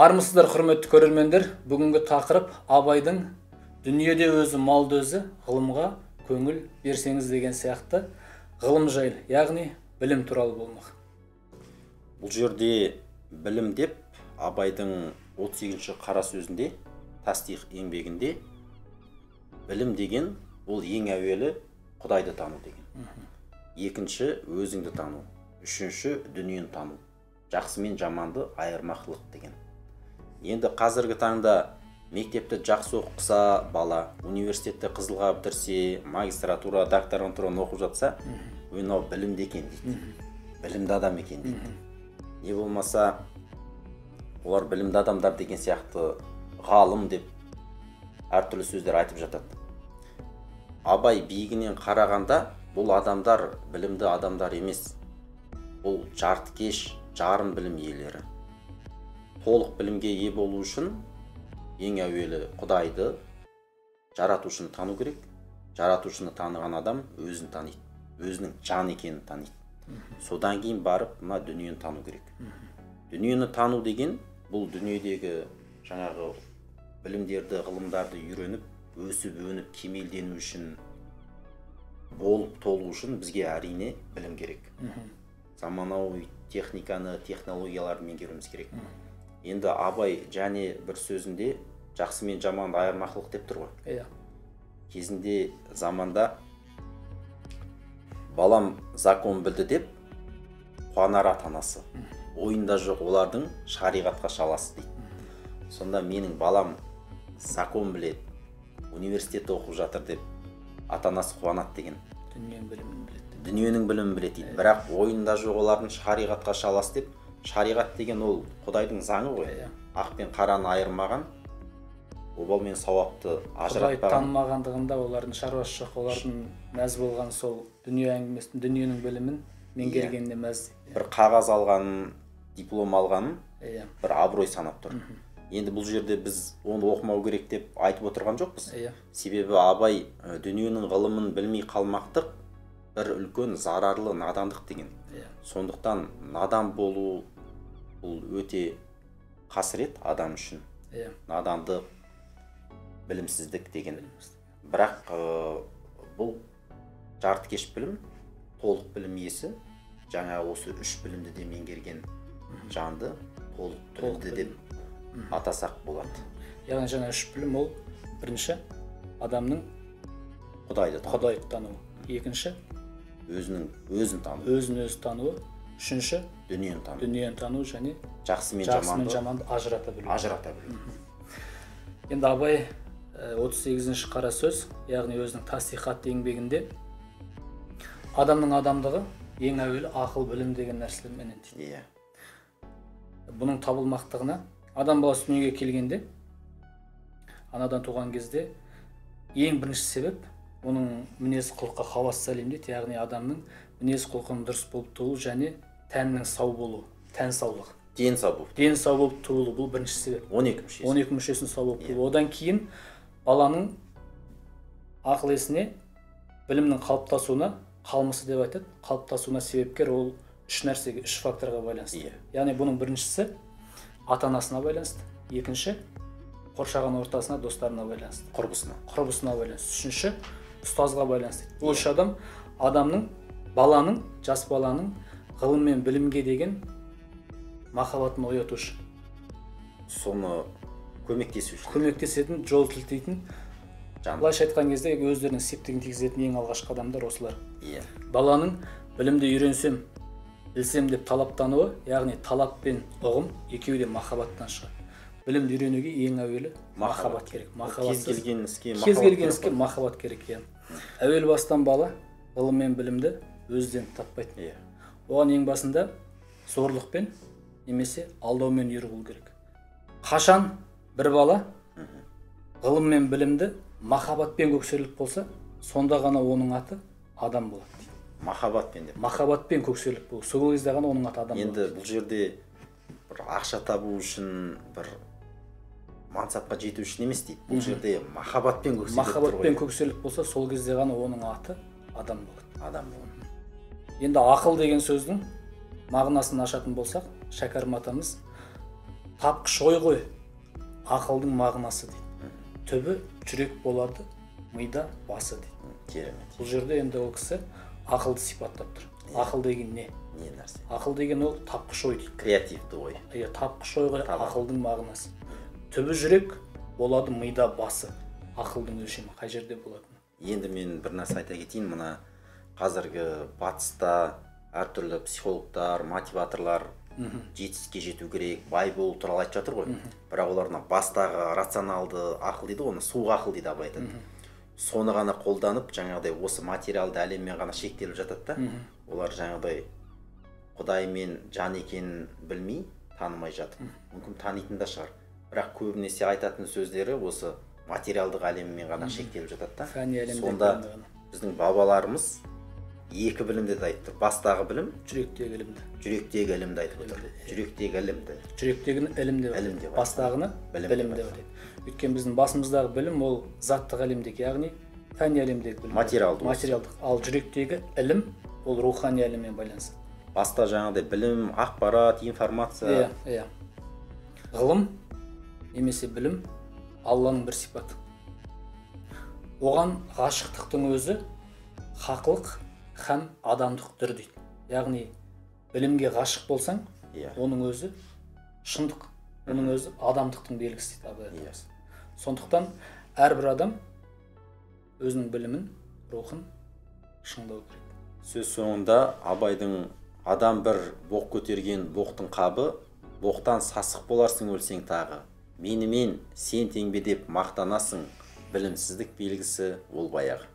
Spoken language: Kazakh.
Армысыздар, құрметті көрермендер. Бүгінгі тақырып Абайдың дүниеде өзі, малды өзі, ғылымға көңіл берсеңіз деген сияқты ғылым жайлы, яғни білім туралы болмақ. Бұл жерде білім деп Абайдың 38-ші қара сөзінде, тастиқ еңбегінде білім деген ол ең әуелі Құдайды тану деген. Екінші өзіңді тану, үшінші дүниені тану, жақсы мен жаманды айырмақлық деген. Енді қазіргі таңда мектепті жақсы оқыса бала, университетті қызылға бітірсе, магистратура, докторантураны оқып жатса, мынау білімді екен дейді. Білімді адам екен дейді. Не болмаса, олар білімді адамдар деген сияқты ғалым деп әртүрлі сөздер айтып жатады. Абай биігінен қарағанда, бұл адамдар білімді адамдар емес. Бұл жартыкеш, жарым білім иелері. Толық білімге ие болу үшін ең әуелі Құдайды, жаратушыны тану керек. Жаратушыны таныған адам өзін таниды, өзінің жан екенін таниды. Содан кейін барып мына дүниені тану керек. Дүниені тану деген бұл дүниедегі жаңағы білімдерді, ғылымдарды үйреніп, өсіп, өніп, кемелдену үшін, болып толу үшін бізге әрине білім керек. Заманауи техниканы, технологияларды меңгеруіміз керек. Енді Абай және бір сөзінде жақсы мен жаманды айырмақлық деп тұр ғой. Кезінде заманда балам закон білді деп қуанар ата-анасы. Ойында жоқ олардың шариғатқа шаласы дейді. Сонда менің балам закон біледі, университетте оқып жатыр деп ата-анасы қуанады деген. Дүниенің білімін біледі дейді. Бірақ ойында жоқ олардың шариғатқа шаласы деп, шариғат деген ол Құдайдың заңы ғой. Ақ пен қараны айырмаған, обал мен сауапты ажыратпаған. Құдай танымағандығында олардың шаруасы жоқ, олардың мәз болған сол дүние әңгімесін, дүниенің білімін меңгергеніне мәз. Бір қағаз алғанын, диплом алғанын бір абырой санап тұр. Енді бұл жерде біз оны оқымау керек деп айтып отырған жоқпыз. Себебі Абай дүниенің ғылымын білмей қалмақтық бір үлкен зарарлы надандық деген. Сондықтан надан болу бұл өте қасірет адам үшін. Надандық, білімсіздік деген. Бірақ бұл жартыкеш білім, толық білім иесі, жаңа осы үш білімді де меңгерген жанды толық білімді деп атасақ болады. Яғни жаңа үш білім ол бірінші адамның Құдайды тану, екінші өзін тану, өзін тануы, үшінші дүниені тану және жақсы мен жаманды ажырата білу. Енді Абай 38-ші қара сөз, яғни өзінің тастиқат еңбегінде адамның адамдығы ең әуелі ақыл, білім деген нәрселермен дейді. Бұның табылмақтығына адам баласы дүниеге келгенде, анадан туған кезде ең бірінші себеп оның мінез құлқы хавас сәлем дейді, яғни адамның мінез құлқының дұрыс болып туылу және тәннің сау болу, тән саулығы. Дені сау болып туылу бұл бірінші себеп. 12 мүшесінің сау болып туылу. Одан кейін баланың ақыл есіне, білімнің қалыптасуына, қалмысы деп айтады, қалыптасуына себепкер ол үш нәрсеге, үш факторға байланысты. Яғни бұның біріншісі ата-анасына байланысты, екінші қоршаған ортасына, достарына байланысты, құрбысына байланысты, үшінші ұстазға байланысты. Бұл үш адам баланың, жас баланың ғылым мен білімге деген махаббатын оятушы. Соны көмектесетін, жол сілтейтін, былайша айтқан кезде өздерінің септігін тигізетін ең алғашқы адамдар осылар. Баланың білімді үйренсем, білсем деп талаптануы, яғни талап пен ұғым екеуі де махаббаттан шығады. Білімді үйренуге ең әуелі махаббат керек. Кез келген іске махаббат керек. Әуел бастан бала ғылым мен білімді өзден таппайды. Оған ең басында зорлықпен немесе алдаумен үйрету керек. Қашан бір бала ғылым мен білімді махаббатпен көксерлік болса, сонда ғана оның аты адам болады. Махаббатпен көксерлік болу. Сол кезде ғана оның аты адам болады. Енді бұл жерде бір ақша табу үшін, бір мансапқа жету үшін емес дейді. Бұл жерде махаббатпен көксерлік болса, сол кезде ғана оның аты адам болады. Енді ақыл деген сөздің мағынасын ашатын болсақ, шәкәрім атамыз тапқыш ой ғой ақылдың мағынасы дейді. Түбі жүрек болады, мида басы дейді. Керемет. Бұл жерде енді ол кісі ақылды сипаттап тұр. Ақыл деген не? Не нәрсе? Ақыл деген ол тапқыш ой дейді. Креативті ой. Тапқыш ой ғой ақылдың мағынасы. Түбі жүрек болады, мида басы. Ақылдың өлшемі қай жерде болады? Енді мен бір нәрсе айта кетейін, мына қазіргі батыста әртүрлі психологтар, мотиваторлар жетістікке жету керек, бай болу туралы айтып жатыр ғой. Бірақ олар бастағы рационалды ақыл дейді, оны суық ақыл дейді абай айтады. Соны ғана қолданып, жаңағыдай осы материалды әлеммен ғана шектеліп жатады да. Олар жаңағыдай Құдай мен жан екенін білмей, танымай жатып. Мүмкін танитын да шығар. Бірақ көбінесе айтатын сөздері осы материалдық әлеммен ғана шектеліп жатады да. Фәни әлемде. Сонда біздің бабаларымыз екі білімді де айтты. Бастағы білім, жүректегі ілімді. Жүректегі ілімді айтып отыр. Жүректегі ілімді. Жүректегіні ілім деп айтады. Бастағыны білім деп айтады. Өйткені біздің басымыздағы білім ол заттық әлемдегі, яғни фәни әлемдегі білім. Материалдық. Ал жүректегі ілім ол рухани әлеммен байланысты. Баста жаңағыдай білім, ақпарат, информация. Иә. Ғылым немесе білім Алланың бір сипаты. Оған ғашықтықтың өзі хақлық һәм адамдықтыр дейді. Яғни білімге ғашық болсаң, оның өзі шындық, оның өзі адамдықтың белгісі дейді. Сондықтан әрбір адам өзінің білімін, рухын шыңдау керек. Сөз соңында абайдың адам бір боқ көтерген боқтың қабы, боқтан сасық боларсың өлсең тағы. Менімен сен тең бе деп мақтанасың, білімсіздік белгісі ол баяғы.